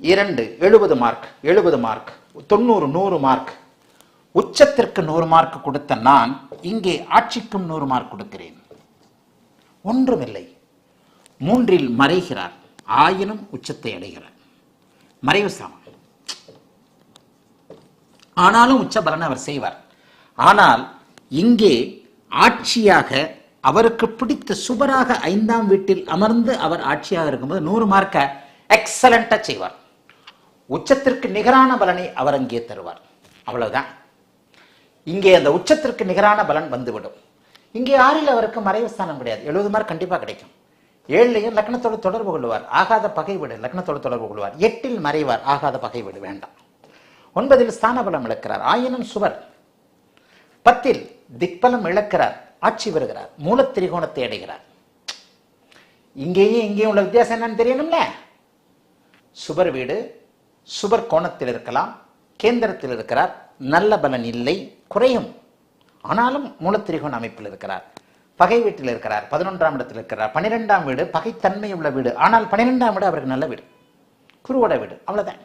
2 70 mark, 70 mark, 90 100 mark. உச்சத்திற்கு 100 mark கொடுத்த நான் இங்கே ஆட்சிக்கும் 100 மார்க் கொடுக்கிறேன். ஒன்றுமில்லை. 3இல் மறைகிறார், ஆயினும் உச்சத்தை அடைகிறார். மறைவு சாமம். ஆனாலும் உச்ச பலனை அவர் செய்வார். ஆனால் இங்கே ஆட்சியாக அவருக்கு பிடித்த சுபராக 5ஆம் வீட்டில் அமர்ந்து அவர் ஆட்சியாக இருக்கும்போது 100 மார்க்க எக்ஸலண்டா செய்வார். உச்சத்திற்கு நிகரான பலனை அவர் அங்கே தருவார். அவ்வளவுதான். இங்கே அந்த உச்சத்திற்கு நிகரான பலன் வந்துவிடும். இங்கே 6இல் அவருக்கு மறைவு ஸ்தானம் கிடையாது. 70 மார்க் கண்டிப்பா கிடைக்கும். 7லையும் லக்னத்தோடு தொடர்பு கொள்வார், ஆகாத பகை வீடு, லக்னத்தோடு தொடர்பு கொள்வார். 8இல் மறைவார், ஆகாத பகை வீடு வேண்டாம். 9இல் ஸ்தான பலம் இழக்கிறார், ஆயினும் சுவர். 10இல் திக்பலம் இழக்கிறார், ஆட்சி வருகிறார், மூலத்திரிகோணத்தை அடைகிறார். இங்கேயும் உள்ள வித்தியாசம் என்னன்னு தெரியணும்ல. சுபர் வீடு, சுபர் கோணத்தில் இருக்கலாம், கேந்திரத்தில் இருக்கிறார், நல்ல பலன் இல்லை, குறையும். ஆனாலும் மூலத்திரிகோண அமைப்பில் இருக்கிறார், பகை வீட்டில் இருக்கிறார், 11ஆம் இடத்தில் இருக்கிறார். 12ஆம் வீடு பகைத்தன்மை உள்ள வீடு, ஆனால் 12ஆம் வீடு அவருக்கு நல்ல வீடு, குருவோட வீடு. அவ்வளவுதான்.